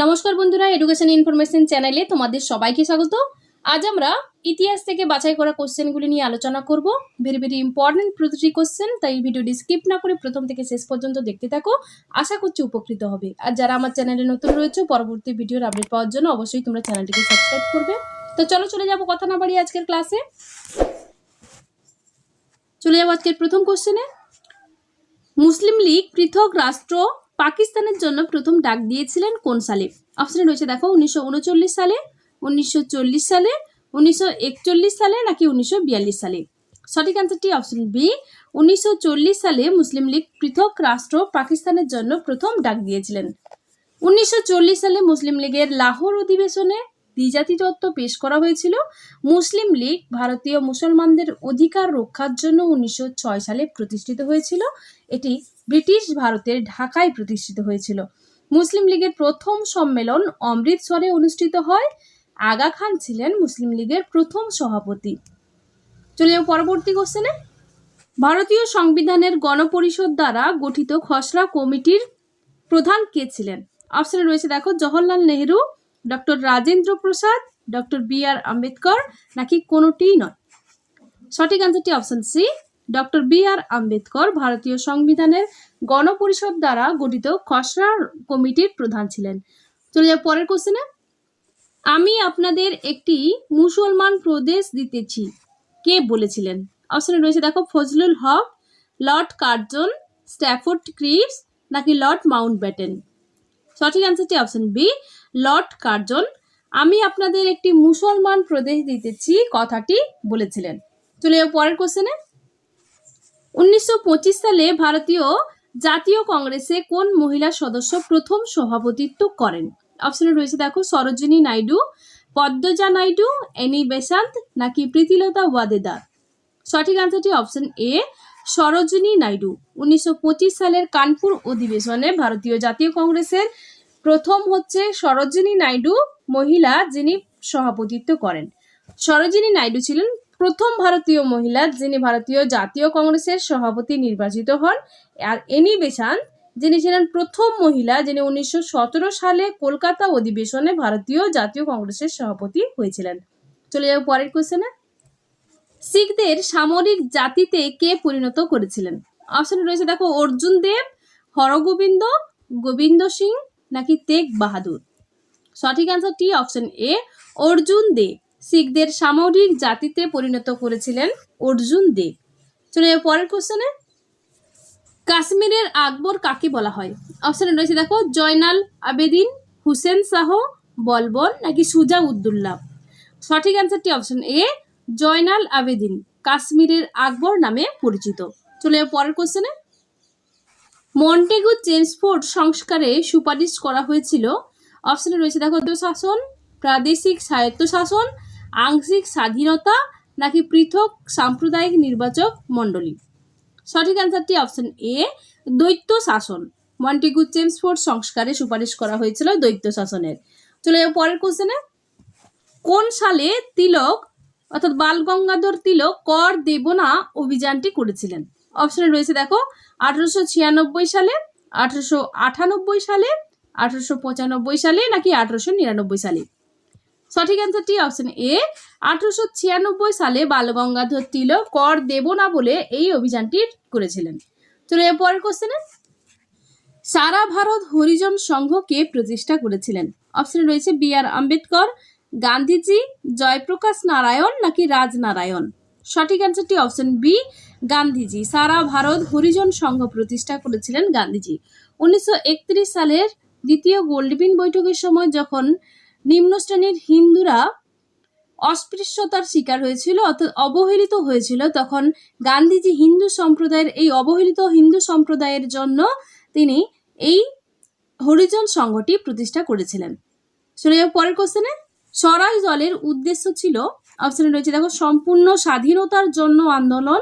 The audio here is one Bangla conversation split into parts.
নমস্কার বন্ধুরা, এডুকেশন ইনফরমেশন চ্যানেলে তোমাদের সবাইকে স্বাগত। আজ আমরা ইতিহাস থেকে বাছাই করা কোশ্চেনগুলি নিয়ে আলোচনা করব। ভেরি ইম্পর্টেন্ট প্রতিটি কোশ্চেন, তাই ভিডিওটি স্কিপ না করে প্রথম থেকে শেষ পর্যন্ত দেখতে থাকো। আশা করছি উপকৃত হবে। আর যারা আমার চ্যানেলে নতুন রয়েছে, পরবর্তী ভিডিওর আপডেট পাওয়ার জন্য অবশ্যই তোমরা চ্যানেলটিকে সাবস্ক্রাইব করবে। তো চলে যাবো কথা না বাড়িয়ে আজকের ক্লাসে। চলে যাবো আজকের প্রথম কোশ্চেনে। মুসলিম লীগ পৃথক রাষ্ট্র পাকিস্তানের জন্য প্রথম ডাক দিয়েছিলেন কোন সালে? অপশনে রয়েছে দেখো 1939 সালে, 1940 সালে, 1941 সালে নাকি 1942 সালে। সঠিক অ্যান্সারটি অপশন বি, 1940 সালে মুসলিম লীগ পৃথক রাষ্ট্র পাকিস্তানের জন্য প্রথম ডাক দিয়েছিলেন। 1940 সালে মুসলিম লীগের লাহোর অধিবেশনে দ্বিজাতি তত্ত্ব পেশ করা হয়েছিল। মুসলিম লীগ ভারতীয় মুসলমানদের অধিকার রক্ষার জন্য 1906 সালে প্রতিষ্ঠিত হয়েছিল। এটি ব্রিটিশ ভারতের ঢাকায় প্রতিষ্ঠিত হয়েছিল। মুসলিম লীগের প্রথম সম্মেলন অমৃতসরে অনুষ্ঠিত হয়। আগা খান ছিলেন মুসলিম লীগের প্রথম সভাপতি। চলে যাও পরবর্তী কোশ্চেনে। ভারতীয় সংবিধানের গণপরিষদ দ্বারা গঠিত খসড়া কমিটির প্রধান কে ছিলেন? অপশনে রয়েছে দেখো Jawaharlal Nehru, doctor Rajendra Prasad, doctor B R. Ambedkar নাকি কোনোটিই নয়। সঠিক অ্যান্সারটি option C, doctor B R. Ambedkar ভারতীয় সংবিধানের গণপরিষদ দ্বারা গঠিত খসড়া কমিটির প্রধান ছিলেন। চলে যাও পরের কোশ্চেনে। আমি আপনাদের একটি মুসলমান প্রদেশ দিতেছি, কে বলেছিলেন? অপশনে রয়েছে দেখো ফজলুল হক, লর্ড কার্জন, স্ট্যাফোর্ড ক্রিপস নাকি লর্ড মাউন্টব্যাটেন। সঠিক অ্যান্সারটি অপশন বি, লর্ড কার্জন আমি আপনাদের একটি মুসলমান প্রদেশ দিতেছি কথাটি বলেছিলেন। চলে যাও পরের কোশ্চেনে। 1925 সালে ভারতীয় জাতীয় কংগ্রেসে কোন মহিলা সদস্য প্রথম সভাপতিত্ব করেন? অপশনে রয়েছে দেখো সরোজিনী নাইডু, পদ্মজা নাইডু, এনি বেসান্ত নাকি প্রীতিলতা ওয়াদেদার। সঠিক অ্যান্সারটি অপশন এ, সরোজিনী নাইডু। 1925 সালের কানপুর অধিবেশনে ভারতীয় জাতীয় কংগ্রেসের প্রথম হচ্ছে সরোজিনী নাইডু মহিলা, যিনি সভাপতিত্ব করেন। সরোজিনী নাইডু ছিলেন প্রথম ভারতীয় মহিলা যিনি ভারতীয় জাতীয় কংগ্রেসের সভাপতি নির্বাচিত হন। আর এনি বেসান্ত যিনি ছিলেন প্রথম মহিলা যিনি 1917 সালে কলকাতা অধিবেশনে ভারতীয় জাতীয় কংগ্রেসের সভাপতি হয়েছিলেন। চলে যাবো পরের কোশ্চেনে। শিখদের সামরিক জাতিতে কে পরিণত করেছিলেন? অপশনে রয়েছে দেখো অর্জুন দেব, হরগোবিন্দ, গোবিন্দ সিং নাকি তেগ বাহাদুর। সঠিক অ্যান্সারটি অপশন এ, অর্জুন দেব শিখদের সামরিক জাতিতে পরিণত করেছিলেন অর্জুন দেব। চলে যাবো পরের কোশ্চেনে। কাশ্মীরের আকবর কাকে বলা হয়? অপশনে রয়েছে দেখো জয়নাল আবেদিন, হুসেন শাহ, বলবন নাকি সুজা উদ্দৌলা। সঠিক অ্যান্সারটি অপশন এ, জয়নাল আবেদিন কাশ্মীরের আকবর নামে পরিচিত। চলে যাবো পরের কোশ্চেনে। মন্টেগু চেমসফোর্ড সংস্কারে সুপারিশ করা হয়েছিল। অপশনে রয়েছে দেখো শাসন, প্রাদেশিক স্বায়ত্তশাসন, আংশিক স্বাধীনতা নাকি পৃথক সাম্প্রদায়িক নির্বাচক মণ্ডলী। সঠিক অ্যান্সারটি অপশন এ, দ্বৈত শাসন। মন্টেগু চেমসফোর্ড সংস্কারে সুপারিশ করা হয়েছিল দ্বৈত শাসনের। চলে যাবো পরের কোশ্চেনে। কোন সালে তিলক অর্থাৎ বাল গঙ্গাধর তিলক কর দেব না অভিযানটি করেছিলেন? অপশনে রয়েছে দেখো 1896 সালে, 1898 সালে, 1895 সালে নাকি 1899 সালে। সঠিক অ্যান্সারটি অপশন এ, 1896 সালে বাল গঙ্গাধর তিলক কর দেব না বলে এই অভিযানটি করেছিলেন। চলে যাবো পরের কোশ্চেনে। সারা ভারত হরিজন সংঘ কে প্রতিষ্ঠা করেছিলেন? অপশনে রয়েছে বি.আর. আম্বেদকর, গান্ধীজি, জয়প্রকাশ নারায়ণ নাকি রাজনারায়ণ। সঠিক অ্যান্সারটি অপশন বি, গান্ধীজি। সারা ভারত হরিজন সংঘ প্রতিষ্ঠা করেছিলেন গান্ধীজি। 1931 সালের দ্বিতীয় গোল্ডবিন বৈঠকের সময় যখন নিম্ন শ্রেণীর হিন্দুরা অস্পৃশ্যতার শিকার হয়েছিল অর্থাৎ অবহেলিত হয়েছিল, তখন গান্ধীজি হিন্দু সম্প্রদায়ের এই অবহেলিত হিন্দু সম্প্রদায়ের জন্য তিনি এই হরিজন সংঘটি প্রতিষ্ঠা করেছিলেন। চলে যাবো পরের কোশ্চেনে। স্বরাজ দলের উদ্দেশ্য ছিল, অপশনে রয়েছে দেখো সম্পূর্ণ স্বাধীনতার জন্য আন্দোলন,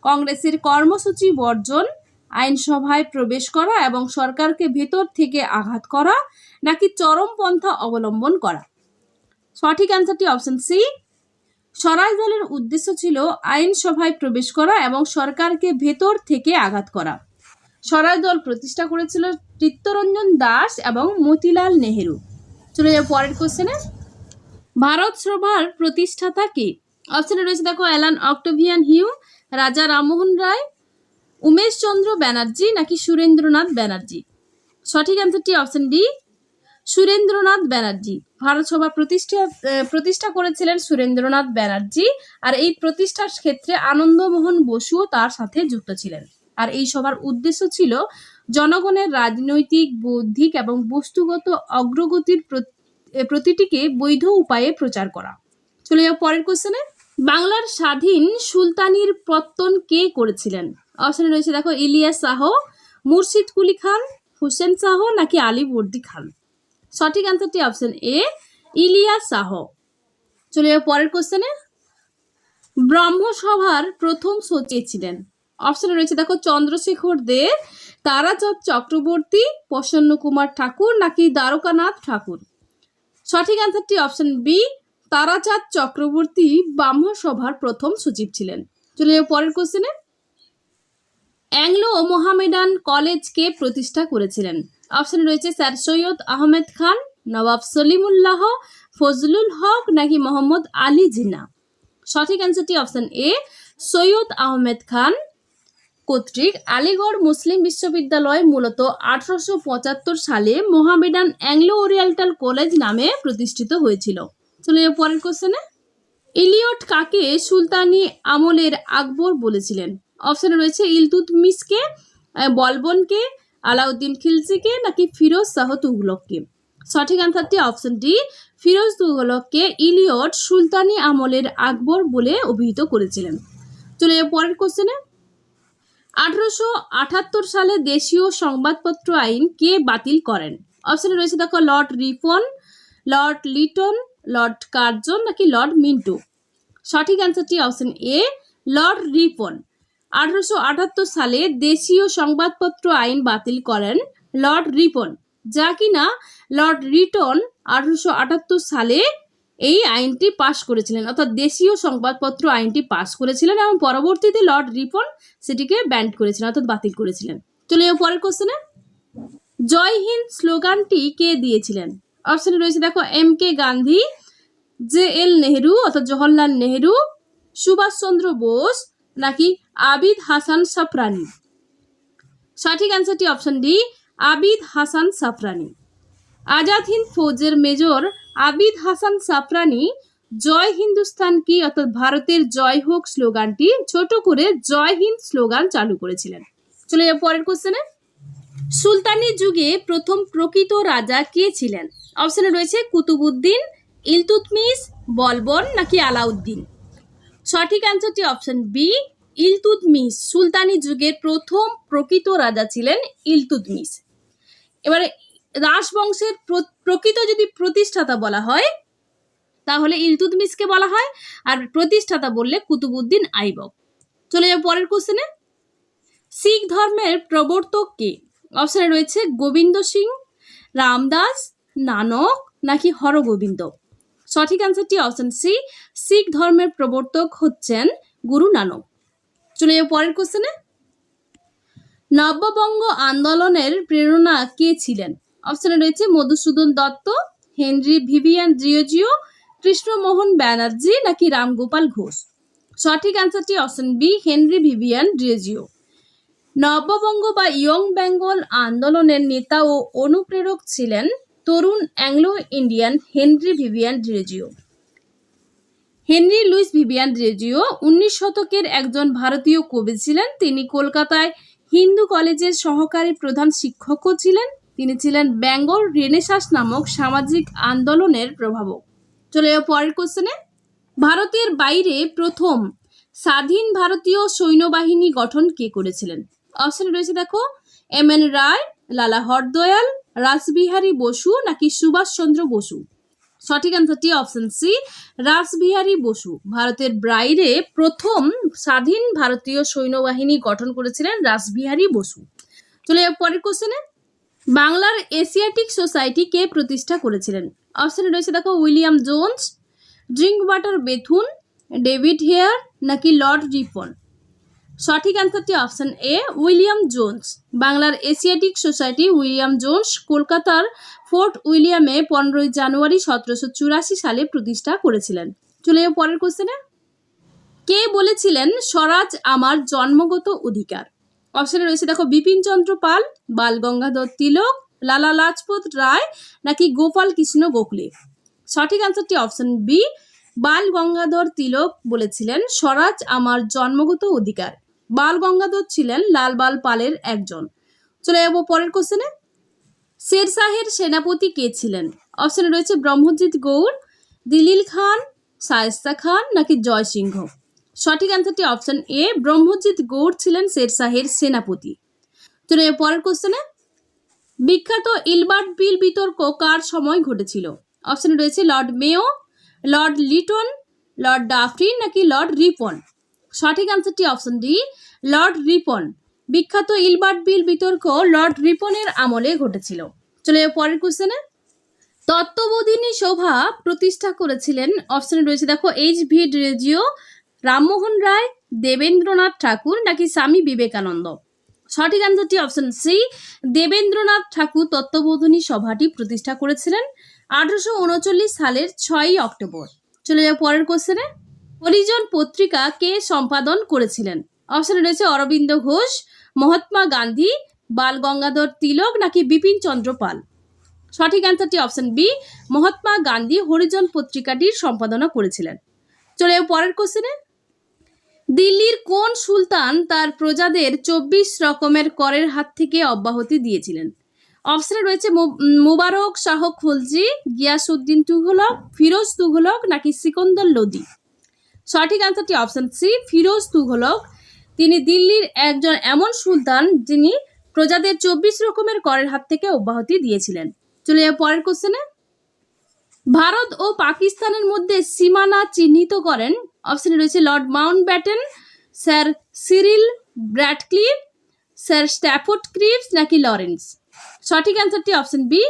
কংগ্রেসের কর্মসূচি বর্জন, আইনসভায় প্রবেশ করা এবং সরকারকে ভেতর থেকে আঘাত করা নাকি চরমপন্থা অবলম্বন করা। সঠিক অ্যান্সারটি অপশন সি, স্বরাজ দলের উদ্দেশ্য ছিল আইনসভায় প্রবেশ করা এবং সরকারকে ভেতর থেকে আঘাত করা। স্বরাজ দল প্রতিষ্ঠা করেছিল চিত্তরঞ্জন দাস এবং মতিলাল নেহেরু। চলে যাও পরের কোশ্চেনে। ভারত সভার প্রতিষ্ঠাতা কে? অপশনে রয়েছে দেখো অ্যালান অক্টোভিয়ান হিউ, রাজা রামমোহন রায়, উমেশ চন্দ্র ব্যানার্জি নাকি সুরেন্দ্রনাথ ব্যানার্জি। সঠিক অ্যান্সারটি অপশন ডি, সুরেন্দ্রনাথ ব্যানার্জি। ভারত সভা প্রতিষ্ঠা করেছিলেন সুরেন্দ্রনাথ ব্যানার্জি। আর এই প্রতিষ্ঠার ক্ষেত্রে আনন্দমোহন বসুও তার সাথে যুক্ত ছিলেন। আর এই সভার উদ্দেশ্য ছিল জনগণের রাজনৈতিক, বৌদ্ধিক এবং বস্তুগত অগ্রগতির প্রতিটিকে বৈধ উপায়ে প্রচার করা। চলে যাও পরের কোশ্চেনে। বাংলার স্বাধীন সুলতানির পত্তন কে করেছিলেন? অপশনে রয়েছে দেখো ইলিয়াস শাহ, মুর্শিদ কুলি খান, হুসেন শাহ নাকি আলীবর্দী খান। সঠিক অ্যান্সারটি অপশন এ, ইলিয়াস শাহ। চলে যাও পরের কোশ্চেনে। ব্রহ্মসভার প্রথম সচিব ছিলেন? অপশনে রয়েছে দেখো চন্দ্রশেখর দে, তারাচাঁদ চক্রবর্তী, প্রসন্ন কুমার ঠাকুর নাকি দ্বারকানাথ ঠাকুর। সঠিক অ্যান্সারটি অপশন বি, তারাচাঁদ চক্রবর্তী ব্রহ্মসভার প্রথম সচিব ছিলেন। চলে যাও পরের কোশ্চেনে। অ্যাংলো মোহামেডান কলেজ কে প্রতিষ্ঠা করেছিলেন? অপশনে রয়েছে স্যার সৈয়দ আহমেদ খান, নবাব সলিমুল্লাহ, ফজলুল হক নাকি মোহাম্মদ আলী জিন্নাহ। সঠিক অ্যান্সারটি অপশন এ, সৈয়দ আহমেদ খান কর্তৃক আলিগড় মুসলিম বিশ্ববিদ্যালয় মূলত 1875 সালে মোহামেডান অ্যাংলো ওরিয়েন্টাল কলেজ নামে প্রতিষ্ঠিত হয়েছিল। চলে যাও পরের কোশ্চেনে। ইলিয়ট কাকে সুলতানি আমলের আকবর বলেছিলেন? অপশনে রয়েছে ইলতুৎমিশকে, বলবনকে, আলাউদ্দিন খিলজিকে নাকি ফিরোজ শাহ তুগলককে। সঠিক অ্যান্সারটি অপশন ডি, ফিরোজ তুগলককে ইলিয়ট সুলতানি আমলের আকবর বলে অভিহিত করেছিলেন। চলে যাও পরের কোশ্চেনে। 1878 সালে দেশীয় সংবাদপত্র আইন কে বাতিল করেন? অপশনে রয়েছে দেখো Lord Ripon, Lord Liton, Lord Curzon নাকি লর্ড মিন্টো। সঠিক অ্যান্সারটি অপশন এ, লর্ড রিপন। 1878 সালে দেশীয় সংবাদপত্র আইন বাতিল করেন লর্ড রিপন, যা কিনা লর্ড রিটন 1878 সালে এই আইনটি পাশ করেছিলেন, অর্থাৎ দেশীয় সংবাদপত্র আইনটি পাশ করেছিলেন এবং পরবর্তীতে লর্ড রিপন সেটিকে ব্যান্ড করেছিলেন, অর্থাৎ বাতিল করেছিলেন। চলে যাও পরের কোশ্চেনে। জয় হিন্দ স্লোগানটি কে দিয়েছিলেন? অপশনে রয়েছে দেখো M K Gandhi, J L Nehru অর্থাৎ জওহরলাল নেহেরু, সুভাষচন্দ্র বোস নাকি আবিদ হাসান সাফরানি। সঠিক অ্যান্সারটি অপশন ডি, আবিদ হাসান সাফরানি। আজাদ হিন্দ ফৌজের মেজর আবিদ হাসান সাফরানি জয় হিন্দুস্তান কি অর্থাৎ ভারতের জয় হোক স্লোগানটি ছোট করে জয় হিন্দ স্লোগান চালু করেছিলেন। চলে যাও পরের কোশ্চেনে। সুলতানি যুগে প্রথম প্রকৃত রাজা কে ছিলেন? অপশনে রয়েছে কুতুবউদ্দিন, ইলতুৎমিশ, বলবন নাকি আলাউদ্দিন। সঠিক অ্যান্সারটি অপশন বি, ইলতুৎমিশ। সুলতানি যুগের প্রথম প্রকৃত রাজা ছিলেন ইলতুৎমিশ। এবারে রাজবংশের প্রকৃত যদি প্রতিষ্ঠাতা বলা হয় তাহলে ইলতুৎমিশকে বলা হয়, আর প্রতিষ্ঠাতা বললে কুতুবউদ্দিন আইবক। চলে যাও পরের কোশ্চেনে। শিখ ধর্মের প্রবর্তক কে? অপশনে রয়েছে গোবিন্দ সিং, রামদাস, নানক নাকি হরগোবিন্দ। সঠিক অ্যান্সারটি অপশন সি, শিখ ধর্মের প্রবর্তক হচ্ছেন গুরু নানক। চলে যাও পরের কোশ্চেনে। নব্যবঙ্গ আন্দোলনের প্রেরণা কে ছিলেন? অপশনে রয়েছে Madhusudan Dutta, Henry Vivian Derozio, Krishnamohan Banerjee নাকি রামগোপাল ঘোষ। সঠিক অ্যান্সারটি option B, Henry Vivian Derozio. নব্যবঙ্গ বা ইয়ং বেঙ্গল আন্দোলনের নেতা ও অনুপ্রেরক ছিলেন তরুণ Anglo Indian Henry Vivian Derozio. Henry Louis Vivian Derozio 19 শতকের একজন ভারতীয় কবি ছিলেন। তিনি কলকাতায় হিন্দু কলেজের সহকারী প্রধান শিক্ষকও ছিলেন। তিনি ছিলেন বেঙ্গল রেনেসাঁস নামক সামাজিক আন্দোলনের প্রভাবক। চলে যাও পরের কোশ্চেনে। ভারতের বাইরে প্রথম স্বাধীন ভারতীয় সৈন্যবাহিনী গঠন কে করেছিলেন? অপশনে রয়েছে দেখো এম এন রায়, লালা হরদয়াল, রাসবিহারী বসু নাকি সুভাষচন্দ্র বসু। সঠিক অ্যান্সারটি অপশন সি, রাসবিহারী বসু। ভারতের বাইরে প্রথম স্বাধীন ভারতীয় সৈন্যবাহিনী গঠন করেছিলেন রাসবিহারী বসু। চলে যাও পরের কোশ্চেনে। বাংলার এশিয়াটিক সোসাইটি কে প্রতিষ্ঠা করেছিলেন? অপশনে রয়েছে দেখো William Jones, drink water Bethune, David Hare নাকি লর্ড রিপন। সঠিক অ্যান্সারটি অপশন এ উইলিয়াম জোন্স। বাংলার এশিয়াটিক সোসাইটি উইলিয়াম জোন্স কলকাতার ফোর্ট উইলিয়ামে 15 জানুয়ারি 1784 সালে প্রতিষ্ঠা করেছিলেন। চলে যাও পরের কোশ্চেনে। কে বলেছিলেন স্বরাজ আমার জন্মগত অধিকার? অপশনে রয়েছে দেখো বিপিন চন্দ্র পাল, বাল গঙ্গাধর তিলক, লালা লাজপত রায় নাকি গোপাল কৃষ্ণ গোখলে। সঠিক অ্যান্সারটি অপশন বি বাল গঙ্গাধর তিলক বলেছিলেন স্বরাজ আমার জন্মগত অধিকার। বাল গঙ্গাধর ছিলেন লালবাল পালের একজন। চলে যাবো পরের কোশ্চেনে। শেরশাহের সেনাপতি কে ছিলেন? অপশনে রয়েছে ব্রহ্মজিৎ গৌর, দিলিল খান, শায়েস্তা খান নাকি জয় সিংহ। সঠিক অ্যান্সারটি অপশন এ ব্রহ্মজিৎ গৌর ছিলেন শেরশাহের সেনাপতি। চলে যাবো পরের কোশ্চেনে। বিখ্যাত ইলবার্ট বিল বিতর্ক কার সময় ঘটেছিল? অপশনে রয়েছে Lord Mayo, Lord Liton, Lord Dufferin নাকি লর্ড রিপন। সঠিক অ্যান্সারটি অপশন ডি লর্ড রিপন। বিখ্যাত ইলবার্ট বিল বিতর্ক লর্ড রিপনের আমলে ঘটেছিল। চলে যাও পরের কোশ্চেনে। তত্ত্ববোধিনী সভা প্রতিষ্ঠা করেছিলেন? অপশনে রয়েছে দেখো এইচ.ভি. রেজিও, রামমোহন রায়, দেবেন্দ্রনাথ ঠাকুর নাকি স্বামী বিবেকানন্দ। সঠিক অ্যান্সারটি অপশন সি দেবেন্দ্রনাথ ঠাকুর তত্ত্ববোধিনী সভাটি প্রতিষ্ঠা করেছিলেন 1839 সালের 6 অক্টোবর। চলে যাও পরের কোশ্চেনে। হরিজন পত্রিকা কে সম্পাদন করেছিলেন? অপশনে রয়েছে অরবিন্দ ঘোষ, মহাত্মা গান্ধী, বাল গঙ্গাধর তিলক নাকি বিপিন চন্দ্র পাল। সঠিক অ্যান্সারটি অপশন বি মহাত্মা গান্ধী হরিজন পত্রিকাটির সম্পাদনা করেছিলেন। চলে যাও পরের কোশ্চেনে। দিল্লির কোন সুলতান তার প্রজাদের 24 রকমের করের হাত থেকে অব্যাহতি দিয়েছিলেন? অপশনে রয়েছে মুবারক শাহ খলজি, গিয়াসউদ্দিন তুঘলক, ফিরোজ তুঘলক নাকি সিকন্দর লোদি। সঠিক অ্যান্সারটি অপশন সি ফিরোজ তুঘলক। তিনি দিল্লির একজন এমন সুলতান যিনি প্রজাদের 24 রকমের করের হাত থেকে অব্যাহতি দিয়েছিলেন। চলে যাও পরের কোশ্চেনে। ভারত ও পাকিস্তানের মধ্যে সীমানা চিহ্নিত করেন? অপশনে রয়েছে Lord Mountbatten, Sir Cyril Radcliffe, Sir Stafford Cripps নাকি লরেন্স। সঠিক অ্যান্সারটি option B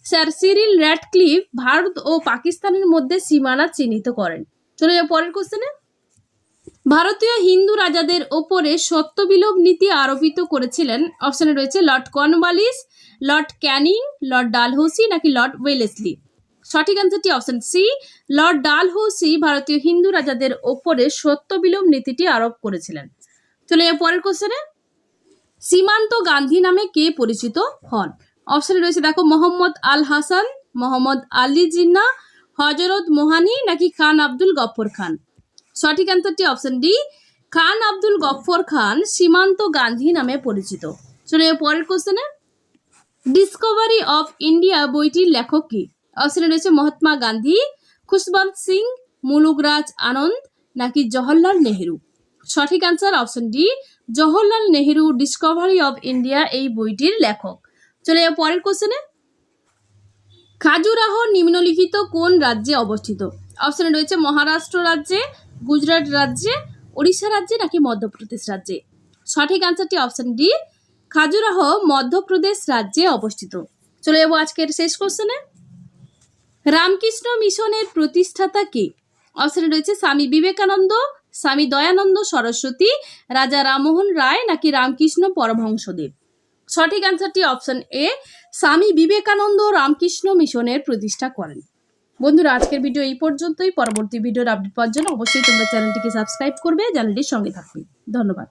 Sir Cyril Radcliffe Bharat ও পাকিস্তানের মধ্যে সীমানা চিহ্নিত করেন। চলে যাও পরের কোশ্চেনে। ভারতীয় হিন্দু রাজাদের ওপরে সত্যবিলোপ নীতি আরোপিত করেছিলেন? অপশনে রয়েছে Lord Cornwallis, Lord Canning, Lord Dalhousie নাকি লর্ড ওয়েলেসলি। সঠিক অ্যান্সারটি অপশন সি লর্ড ডালহৌসি ভারতীয় হিন্দু রাজাদের ওপরে সত্যবিলোপ নীতিটি আরোপ করেছিলেন। চলে যাও পরের কোশ্চেনে। সীমান্ত গান্ধী নামে কে পরিচিত হন? অপশনে রয়েছে দেখো মোহাম্মদ আল হাসান, মোহাম্মদ আলী জিন্না, হজরত মোহানি নাকি খান আব্দুল গফর খান। সঠিক অ্যান্সারটি অপশন ডি খান আব্দুল গফর খান সীমান্ত গান্ধী নামে পরিচিত। চলে যাও পরের কোশ্চেনে। ডিসকভারি অফ ইন্ডিয়া বইটির লেখক কি? অপশনে রয়েছে মহাত্মা গান্ধী, খুশবন্ত সিং, মুলুগরাজ আনন্দ নাকি জওহরলাল নেহেরু। সঠিক answer option D Jawaharlal Nehru Discovery of India এই বইটির লেখক। চলে যাও পরের কোশ্চেনে। খাজুরাহ নিম্নলিখিত কোন রাজ্যে অবস্থিত? অপশনে রয়েছে মহারাষ্ট্র রাজ্যে, গুজরাট রাজ্যে, ওড়িশা রাজ্যে নাকি মধ্যপ্রদেশ রাজ্যে। সঠিক অ্যান্সারটি অপশন ডি খাজুরাহ মধ্যপ্রদেশ রাজ্যে অবস্থিত। চলে যাবো আজকের শেষ কোশ্চেনে। রামকৃষ্ণ মিশনের প্রতিষ্ঠাতা কে? অপশনে রয়েছে স্বামী বিবেকানন্দ, স্বামী দয়ানন্দ সরস্বতী, রাজা রামমোহন রায় নাকি রামকৃষ্ণ পরমহংসদেব। সঠিক অ্যান্সারটি অপশন এ স্বামী বিবেকানন্দ রামকৃষ্ণ মিশনের প্রতিষ্ঠা করেন। বন্ধুরা আজকের ভিডিও এই পর্যন্তই। পরবর্তী ভিডিওর আপডেট পাওয়ার জন্য অবশ্যই তোমরা চ্যানেলটিকে সাবস্ক্রাইব করবে, চ্যানেলটির সঙ্গে থাকবে। ধন্যবাদ।